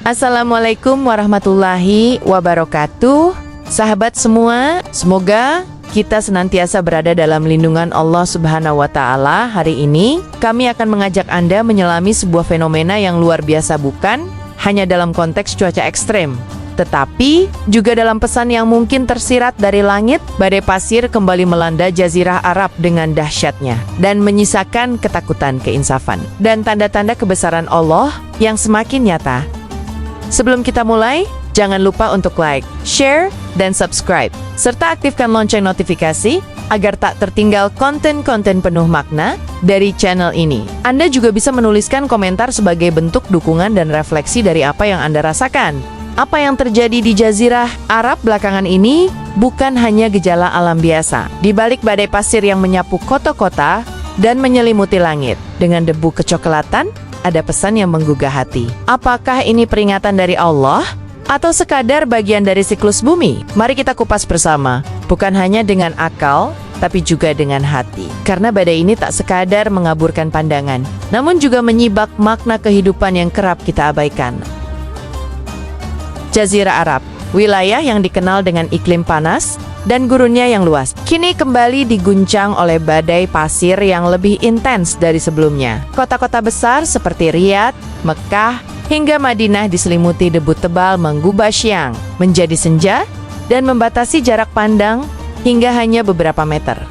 Assalamualaikum warahmatullahi wabarakatuh. Sahabat semua, semoga kita senantiasa berada dalam lindungan Allah Subhanahu wa Ta'ala. Hari ini kami akan mengajak Anda menyelami sebuah fenomena yang luar biasa, bukan hanya dalam konteks cuaca ekstrem, tetapi juga dalam pesan yang mungkin tersirat dari langit. Badai pasir kembali melanda Jazirah Arab dengan dahsyatnya dan menyisakan ketakutan, keinsafan, dan tanda-tanda kebesaran Allah yang semakin nyata. Sebelum kita mulai, jangan lupa untuk like, share, dan subscribe, serta aktifkan lonceng notifikasi agar tak tertinggal konten-konten penuh makna dari channel ini. Anda juga bisa menuliskan komentar sebagai bentuk dukungan dan refleksi dari apa yang Anda rasakan. Apa yang terjadi di Jazirah Arab belakangan ini bukan hanya gejala alam biasa. Di balik badai pasir yang menyapu kota-kota dan menyelimuti langit dengan debu kecoklatan, ada pesan yang menggugah hati. Apakah ini peringatan dari Allah atau sekadar bagian dari siklus bumi? Mari kita kupas bersama, bukan hanya dengan akal, tapi juga dengan hati. Karena badai ini tak sekadar mengaburkan pandangan, namun juga menyibak makna kehidupan yang kerap kita abaikan. Jazirah Arab, wilayah yang dikenal dengan iklim panas dan gurunnya yang luas, kini kembali diguncang oleh badai pasir yang lebih intens dari sebelumnya. Kota-kota besar seperti Riyadh, Mekah, hingga Madinah diselimuti debu tebal menggubah siang menjadi senja dan membatasi jarak pandang hingga hanya beberapa meter.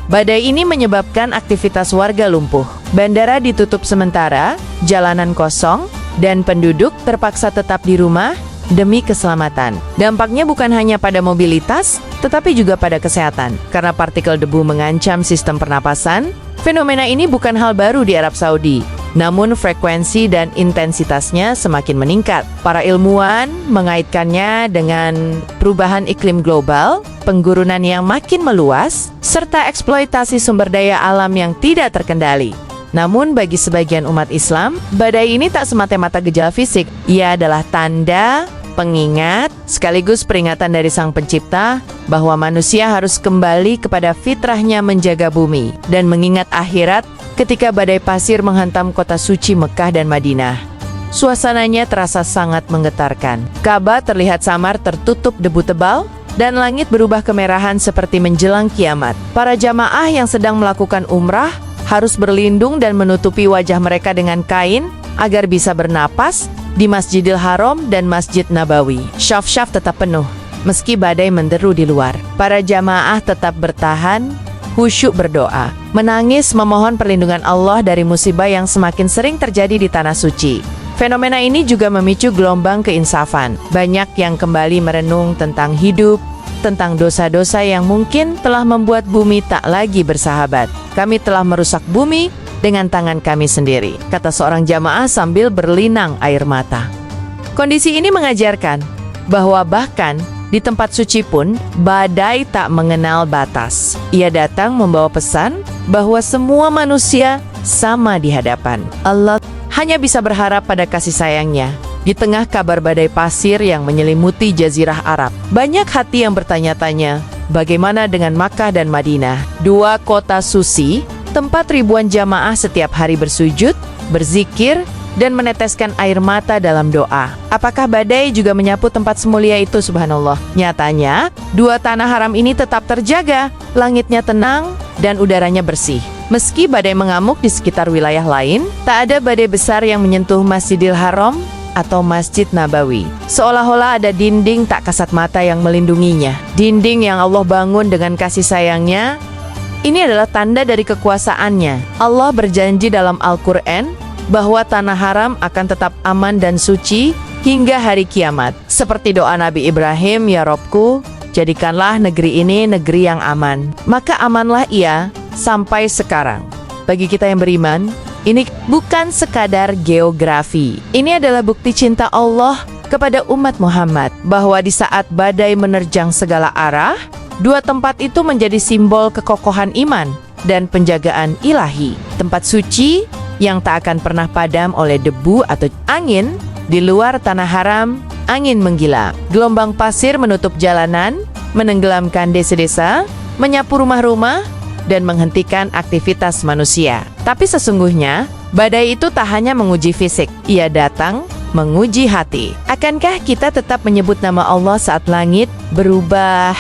Badai ini menyebabkan aktivitas warga lumpuh, bandara ditutup sementara, jalanan kosong, dan penduduk terpaksa tetap di rumah demi keselamatan. Dampaknya bukan hanya pada mobilitas, tetapi juga pada kesehatan. Karena partikel debu mengancam sistem pernapasan, fenomena ini bukan hal baru di Arab Saudi. Namun frekuensi dan intensitasnya semakin meningkat. Para ilmuwan mengaitkannya dengan perubahan iklim global, penggurunan yang makin meluas, serta eksploitasi sumber daya alam yang tidak terkendali. Namun bagi sebagian umat Islam, badai ini tak semata-mata gejala fisik. Ia adalah tanda, pengingat, sekaligus peringatan dari Sang Pencipta bahwa manusia harus kembali kepada fitrahnya menjaga bumi dan mengingat akhirat ketika badai pasir menghantam kota suci Mekah dan Madinah. Suasananya terasa sangat menggetarkan. Ka'bah terlihat samar tertutup debu tebal dan langit berubah kemerahan seperti menjelang kiamat. Para jamaah yang sedang melakukan umrah harus berlindung dan menutupi wajah mereka dengan kain agar bisa bernapas di Masjidil Haram dan Masjid Nabawi. Syaf-syaf tetap penuh, meski badai menderu di luar. Para jamaah tetap bertahan, khusyuk berdoa, menangis memohon perlindungan Allah dari musibah yang semakin sering terjadi di Tanah Suci. Fenomena ini juga memicu gelombang keinsafan. Banyak yang kembali merenung tentang hidup, tentang dosa-dosa yang mungkin telah membuat bumi tak lagi bersahabat. Kami telah merusak bumi dengan tangan kami sendiri, kata seorang jamaah sambil berlinang air mata. Kondisi ini mengajarkan bahwa bahkan di tempat suci pun badai tak mengenal batas. Ia datang membawa pesan bahwa semua manusia sama di hadapan Allah. Hanya bisa berharap pada kasih sayangnya. Di tengah kabar badai pasir yang menyelimuti Jazirah Arab, banyak hati yang bertanya-tanya, bagaimana dengan Makkah dan Madinah? Dua kota suci, tempat ribuan jamaah setiap hari bersujud, berzikir, dan meneteskan air mata dalam doa. Apakah badai juga menyapu tempat semulia itu? Subhanallah. Nyatanya, dua tanah haram ini tetap terjaga, langitnya tenang, dan udaranya bersih. Meski badai mengamuk di sekitar wilayah lain, tak ada badai besar yang menyentuh Masjidil Haram atau Masjid Nabawi. Seolah-olah ada dinding tak kasat mata yang melindunginya. Dinding yang Allah bangun dengan kasih sayangnya. Ini adalah tanda dari kekuasaannya. Allah berjanji dalam Al-Quran bahwa tanah haram akan tetap aman dan suci hingga hari kiamat. Seperti doa Nabi Ibrahim, "Ya Robku, jadikanlah negeri ini negeri yang aman." Maka amanlah ia sampai sekarang. Bagi kita yang beriman, ini bukan sekadar geografi. Ini adalah bukti cinta Allah kepada umat Muhammad, bahwa di saat badai menerjang segala arah, dua tempat itu menjadi simbol kekokohan iman dan penjagaan ilahi. Tempat suci yang tak akan pernah padam oleh debu atau angin. Di luar tanah haram, angin menggila. Gelombang pasir menutup jalanan, menenggelamkan desa-desa, menyapu rumah-rumah, dan menghentikan aktivitas manusia. Tapi sesungguhnya, badai itu tak hanya menguji fisik. Ia datang menguji hati. Akankah kita tetap menyebut nama Allah saat langit berubah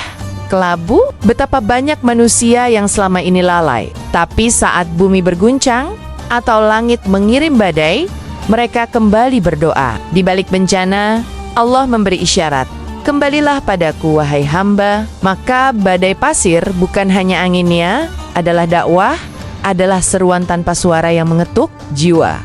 kelabu? Betapa banyak manusia yang selama ini lalai, tapi saat bumi berguncang atau langit mengirim badai, mereka kembali berdoa. Di balik bencana, Allah memberi isyarat, "Kembalilah padaku wahai hamba." Maka badai pasir bukan hanya anginnya, adalah dakwah, adalah seruan tanpa suara yang mengetuk jiwa.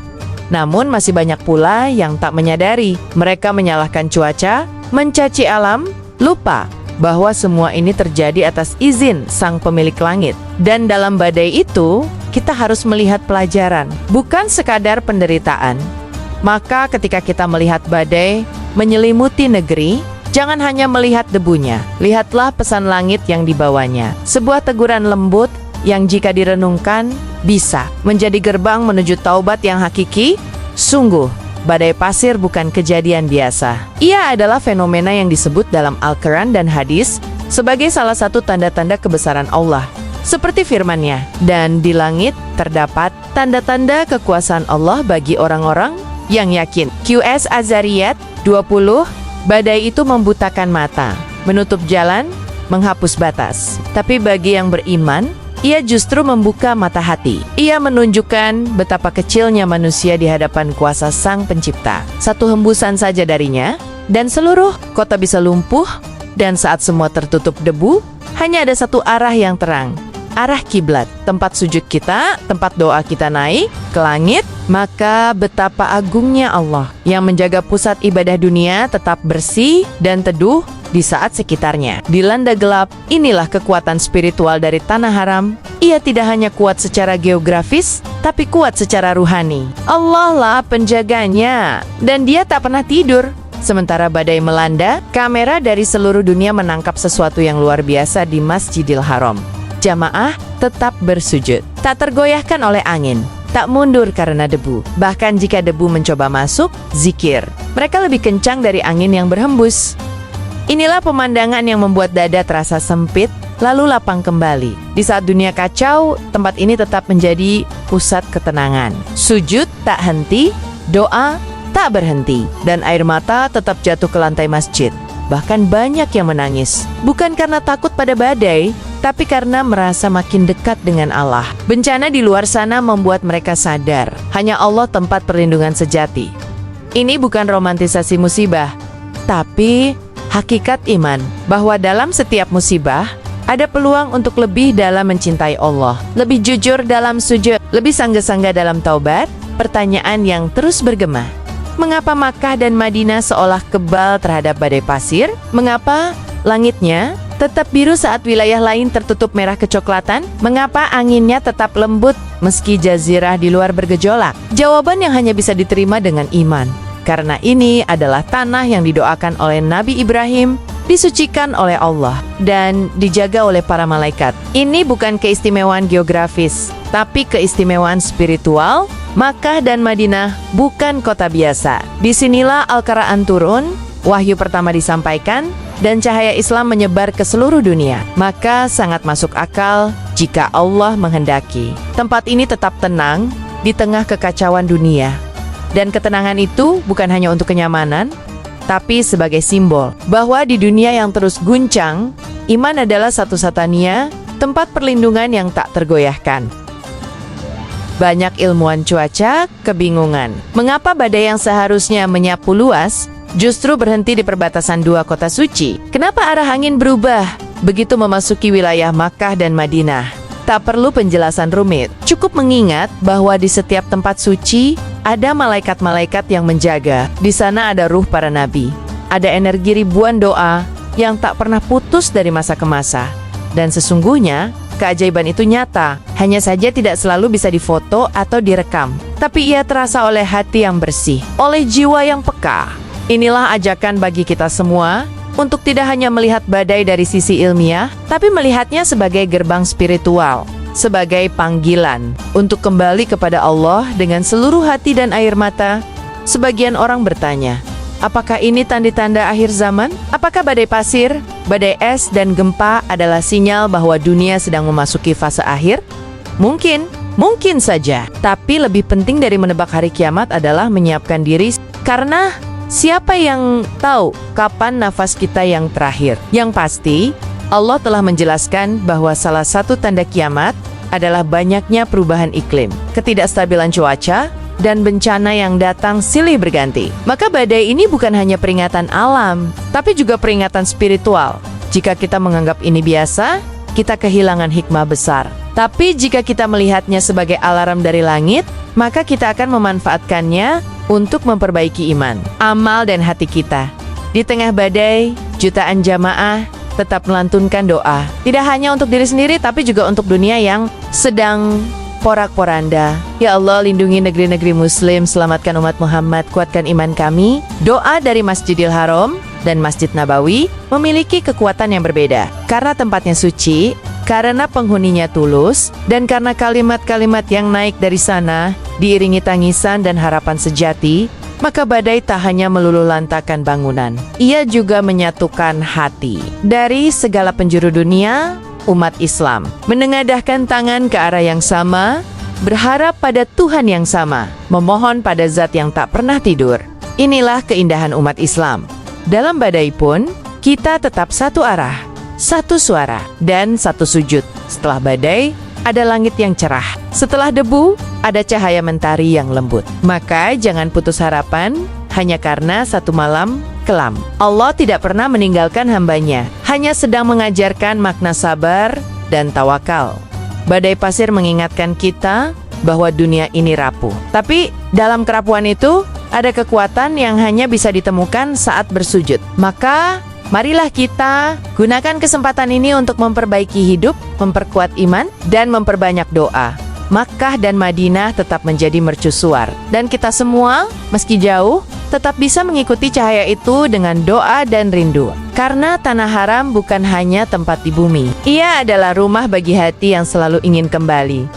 Namun masih banyak pula yang tak menyadari. Mereka menyalahkan cuaca, mencaci alam, lupa bahwa semua ini terjadi atas izin sang pemilik langit. Dan dalam badai itu, kita harus melihat pelajaran, bukan sekadar penderitaan. Maka ketika kita melihat badai menyelimuti negeri, jangan hanya melihat debunya, lihatlah pesan langit yang dibawanya. Sebuah teguran lembut yang jika direnungkan bisa menjadi gerbang menuju taubat yang hakiki. Sungguh, badai pasir bukan kejadian biasa. Ia adalah fenomena yang disebut dalam Al-Quran dan hadis sebagai salah satu tanda-tanda kebesaran Allah. Seperti firman-Nya, "Dan di langit terdapat tanda-tanda kekuasaan Allah bagi orang-orang yang yakin." QS Az-Zariyat 20, badai itu membutakan mata, menutup jalan, menghapus batas. Tapi bagi yang beriman, ia justru membuka mata hati. Ia menunjukkan betapa kecilnya manusia di hadapan kuasa Sang Pencipta. Satu hembusan saja darinya, dan seluruh kota bisa lumpuh, dan saat semua tertutup debu, hanya ada satu arah yang terang, arah kiblat, tempat sujud kita, tempat doa kita naik ke langit. Maka betapa agungnya Allah yang menjaga pusat ibadah dunia tetap bersih dan teduh di saat sekitarnya dilanda gelap. Inilah kekuatan spiritual dari tanah haram. Ia tidak hanya kuat secara geografis, tapi kuat secara ruhani. Allah lah penjaganya, dan Dia tak pernah tidur. Sementara badai melanda, kamera dari seluruh dunia menangkap sesuatu yang luar biasa di Masjidil Haram. Jamaah tetap bersujud, tak tergoyahkan oleh angin, tak mundur karena debu. Bahkan jika debu mencoba masuk, zikir. Mereka lebih kencang dari angin yang berhembus. Inilah pemandangan yang membuat dada terasa sempit, lalu lapang kembali. Di saat dunia kacau, tempat ini tetap menjadi pusat ketenangan. Sujud tak henti, doa tak berhenti, dan air mata tetap jatuh ke lantai masjid. Bahkan banyak yang menangis, bukan karena takut pada badai, tapi karena merasa makin dekat dengan Allah. Bencana di luar sana membuat mereka sadar, hanya Allah tempat perlindungan sejati. Ini bukan romantisasi musibah, tapi hakikat iman, bahwa dalam setiap musibah, ada peluang untuk lebih dalam mencintai Allah, lebih jujur dalam sujud, lebih sangga-sangga dalam taubat. Pertanyaan yang terus bergema, mengapa Makkah dan Madinah seolah kebal terhadap badai pasir? Mengapa langitnya tetap biru saat wilayah lain tertutup merah kecoklatan? Mengapa anginnya tetap lembut meski jazirah di luar bergejolak? Jawaban yang hanya bisa diterima dengan iman. Karena ini adalah tanah yang didoakan oleh Nabi Ibrahim, disucikan oleh Allah, dan dijaga oleh para malaikat. Ini bukan keistimewaan geografis, tapi keistimewaan spiritual. Makkah dan Madinah bukan kota biasa. Disinilah Al-Quran turun, wahyu pertama disampaikan, dan cahaya Islam menyebar ke seluruh dunia. Maka sangat masuk akal jika Allah menghendaki tempat ini tetap tenang di tengah kekacauan dunia. Dan ketenangan itu bukan hanya untuk kenyamanan, tapi sebagai simbol bahwa di dunia yang terus guncang, iman adalah satu-satunya tempat perlindungan yang tak tergoyahkan. Banyak ilmuwan cuaca kebingungan, mengapa badai yang seharusnya menyapu luas justru berhenti di perbatasan dua kota suci? Kenapa arah angin berubah begitu memasuki wilayah Makkah dan Madinah? Tak perlu penjelasan rumit, cukup mengingat bahwa di setiap tempat suci ada malaikat-malaikat yang menjaga. Di sana ada ruh para nabi, ada energi ribuan doa yang tak pernah putus dari masa ke masa. Dan sesungguhnya keajaiban itu nyata, hanya saja tidak selalu bisa difoto atau direkam. Tapi ia terasa oleh hati yang bersih, oleh jiwa yang peka. Inilah ajakan bagi kita semua untuk tidak hanya melihat badai dari sisi ilmiah, tapi melihatnya sebagai gerbang spiritual, sebagai panggilan untuk kembali kepada Allah dengan seluruh hati dan air mata. Sebagian orang bertanya, apakah ini tanda-tanda akhir zaman? Apakah badai pasir, badai es, dan gempa adalah sinyal bahwa dunia sedang memasuki fase akhir? Mungkin saja. Tapi lebih penting dari menebak hari kiamat adalah menyiapkan diri, karena Siapa yang tahu kapan nafas kita yang terakhir? Yang pasti, Allah telah menjelaskan bahwa salah satu tanda kiamat adalah banyaknya perubahan iklim, ketidakstabilan cuaca, dan bencana yang datang silih berganti. Maka badai ini bukan hanya peringatan alam, tapi juga peringatan spiritual. Jika kita menganggap ini biasa, kita kehilangan hikmah besar. Tapi jika kita melihatnya sebagai alarm dari langit, maka kita akan memanfaatkannya untuk memperbaiki iman, amal, dan hati kita. Di tengah badai, jutaan jamaah tetap melantunkan doa. Tidak hanya untuk diri sendiri, tapi juga untuk dunia yang sedang porak-poranda. Ya Allah, lindungi negeri-negeri Muslim, selamatkan umat Muhammad, kuatkan iman kami. Doa dari Masjidil Haram dan Masjid Nabawi memiliki kekuatan yang berbeda. Karena tempatnya suci, karena penghuninya tulus, dan karena kalimat-kalimat yang naik dari sana diiringi tangisan dan harapan sejati, maka badai tak hanya meluluhlantakkan bangunan, ia juga menyatukan hati. Dari segala penjuru dunia, umat Islam menengadahkan tangan ke arah yang sama, berharap pada Tuhan yang sama, memohon pada Zat yang tak pernah tidur. Inilah keindahan umat Islam. Dalam badai pun, kita tetap satu arah, satu suara, dan satu sujud. Setelah badai, ada langit yang cerah. Setelah debu, ada cahaya mentari yang lembut. Maka jangan putus harapan hanya karena satu malam kelam. Allah tidak pernah meninggalkan hambanya, hanya sedang mengajarkan makna sabar dan tawakal. Badai pasir mengingatkan kita bahwa dunia ini rapuh. Tapi dalam kerapuhan itu, ada kekuatan yang hanya bisa ditemukan saat bersujud. Maka marilah kita gunakan kesempatan ini untuk memperbaiki hidup, memperkuat iman, dan memperbanyak doa. Makkah dan Madinah tetap menjadi mercusuar, dan kita semua, meski jauh, tetap bisa mengikuti cahaya itu dengan doa dan rindu. Karena tanah haram bukan hanya tempat di bumi, ia adalah rumah bagi hati yang selalu ingin kembali.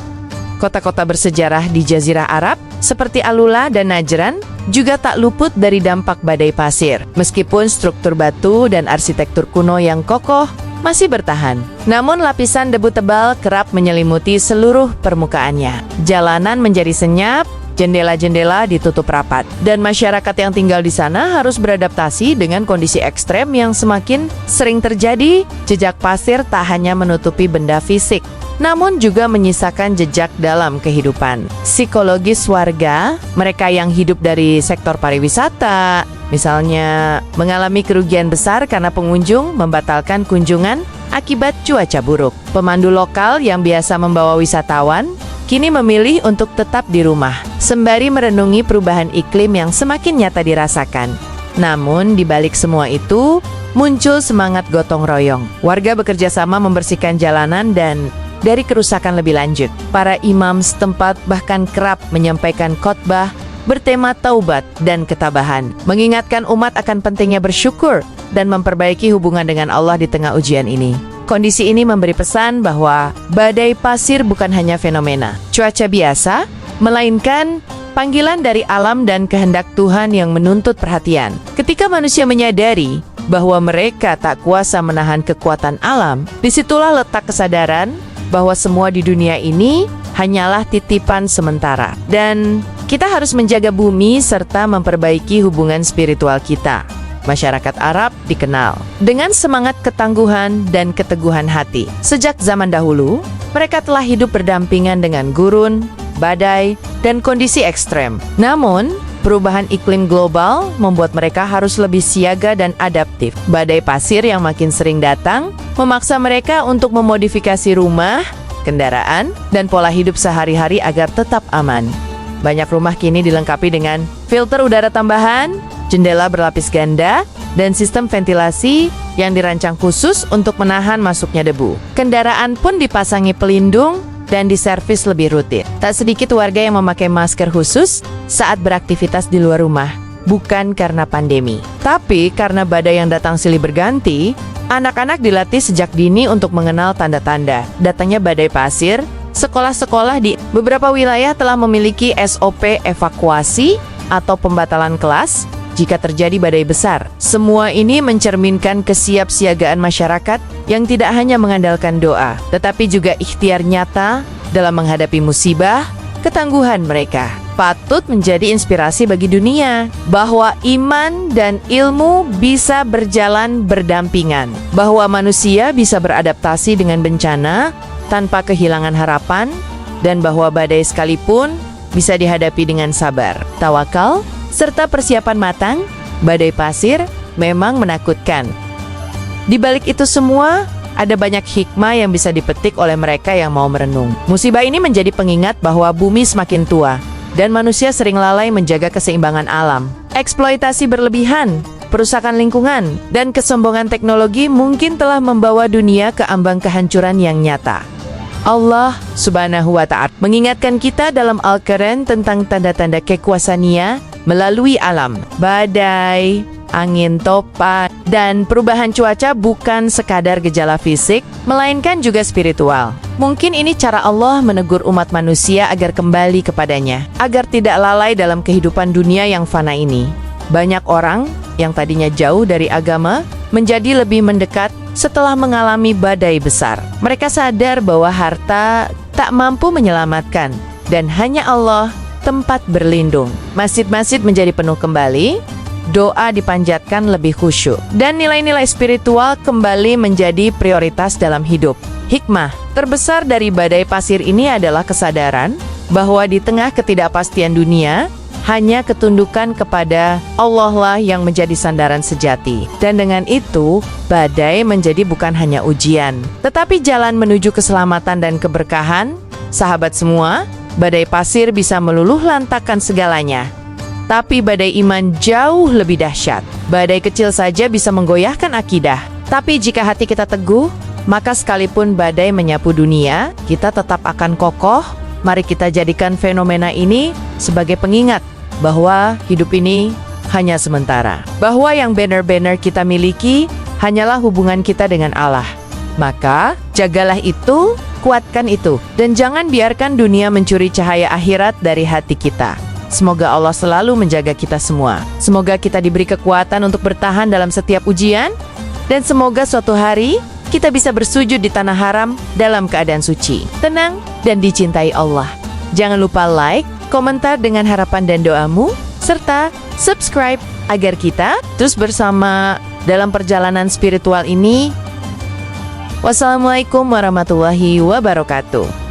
Kota-kota bersejarah di Jazirah Arab, seperti Alula dan Najran, juga tak luput dari dampak badai pasir. Meskipun struktur batu dan arsitektur kuno yang kokoh masih bertahan, namun lapisan debu tebal kerap menyelimuti seluruh permukaannya. Jalanan menjadi senyap, jendela-jendela ditutup rapat, dan masyarakat yang tinggal di sana harus beradaptasi dengan kondisi ekstrem yang semakin sering terjadi. Jejak pasir tak hanya menutupi benda fisik, namun juga menyisakan jejak dalam kehidupan psikologis warga. Mereka yang hidup dari sektor pariwisata, misalnya, mengalami kerugian besar karena pengunjung membatalkan kunjungan akibat cuaca buruk. Pemandu lokal yang biasa membawa wisatawan kini memilih untuk tetap di rumah, sembari merenungi perubahan iklim yang semakin nyata dirasakan. Namun, di balik semua itu, muncul semangat gotong royong. Warga bekerja sama membersihkan jalanan dan dari kerusakan lebih lanjut. Para imam setempat bahkan kerap menyampaikan khotbah bertema taubat dan ketabahan, mengingatkan umat akan pentingnya bersyukur dan memperbaiki hubungan dengan Allah di tengah ujian ini. Kondisi ini memberi pesan bahwa badai pasir bukan hanya fenomena cuaca biasa, melainkan panggilan dari alam dan kehendak Tuhan yang menuntut perhatian. Ketika manusia menyadari bahwa mereka tak kuasa menahan kekuatan alam, disitulah letak kesadaran bahwa semua di dunia ini hanyalah titipan sementara, dan kita harus menjaga bumi serta memperbaiki hubungan spiritual kita. Masyarakat Arab dikenal dengan semangat ketangguhan dan keteguhan hati. Sejak zaman dahulu, mereka telah hidup berdampingan dengan gurun, badai, dan kondisi ekstrem. Namun, perubahan iklim global membuat mereka harus lebih siaga dan adaptif. Badai pasir yang makin sering datang memaksa mereka untuk memodifikasi rumah, kendaraan, dan pola hidup sehari-hari agar tetap aman. Banyak rumah kini dilengkapi dengan filter udara tambahan, jendela berlapis ganda, dan sistem ventilasi yang dirancang khusus untuk menahan masuknya debu. Kendaraan pun dipasangi pelindung dan diservis lebih rutin. Tak sedikit warga yang memakai masker khusus saat beraktivitas di luar rumah, bukan karena pandemi, tapi karena badai yang datang silih berganti. Anak-anak dilatih sejak dini untuk mengenal tanda-tanda datangnya badai pasir. Sekolah-sekolah di beberapa wilayah telah memiliki SOP evakuasi atau pembatalan kelas jika terjadi badai besar. Semua ini mencerminkan kesiapsiagaan masyarakat yang tidak hanya mengandalkan doa, tetapi juga ikhtiar nyata dalam menghadapi musibah. Ketangguhan mereka patut menjadi inspirasi bagi dunia, bahwa iman dan ilmu bisa berjalan berdampingan, bahwa manusia bisa beradaptasi dengan bencana tanpa kehilangan harapan, dan bahwa badai sekalipun bisa dihadapi dengan sabar, tawakal, serta persiapan matang. Badai pasir memang menakutkan. Di balik itu semua, ada banyak hikmah yang bisa dipetik oleh mereka yang mau merenung. Musibah ini menjadi pengingat bahwa bumi semakin tua, dan manusia sering lalai menjaga keseimbangan alam. Eksploitasi berlebihan, perusakan lingkungan, dan kesombongan teknologi mungkin telah membawa dunia ke ambang kehancuran yang nyata. Allah Subhanahu wa Ta'ala mengingatkan kita dalam Al-Quran tentang tanda-tanda kekuasaannya melalui alam. Badai, angin topan, dan perubahan cuaca bukan sekadar gejala fisik, melainkan juga spiritual. Mungkin ini cara Allah menegur umat manusia agar kembali kepadanya, agar tidak lalai dalam kehidupan dunia yang fana ini. Banyak orang yang tadinya jauh dari agama menjadi lebih mendekat setelah mengalami badai besar. Mereka sadar bahwa harta tak mampu menyelamatkan, dan hanya Allah tempat berlindung. Masjid-masjid menjadi penuh kembali, doa dipanjatkan lebih khusyuk, dan nilai-nilai spiritual kembali menjadi prioritas dalam hidup. Hikmah terbesar dari badai pasir ini adalah kesadaran bahwa di tengah ketidakpastian dunia, hanya ketundukan kepada Allah lah yang menjadi sandaran sejati. Dan dengan itu, badai menjadi bukan hanya ujian, tetapi jalan menuju keselamatan dan keberkahan. Sahabat semua, badai pasir bisa meluluh lantakkan segalanya, tapi badai iman jauh lebih dahsyat. Badai kecil saja bisa menggoyahkan akidah, tapi jika hati kita teguh, maka sekalipun badai menyapu dunia, kita tetap akan kokoh. Mari kita jadikan fenomena ini sebagai pengingat bahwa hidup ini hanya sementara, bahwa yang benar-benar kita miliki hanyalah hubungan kita dengan Allah. Maka jagalah itu, kuatkan itu, dan jangan biarkan dunia mencuri cahaya akhirat dari hati kita. Semoga Allah selalu menjaga kita semua. Semoga kita diberi kekuatan untuk bertahan dalam setiap ujian, dan semoga suatu hari kita bisa bersujud di tanah haram dalam keadaan suci, tenang, dan dicintai Allah. Jangan lupa like, komentar dengan harapan dan doamu, serta subscribe agar kita terus bersama dalam perjalanan spiritual ini. Wassalamualaikum warahmatullahi wabarakatuh.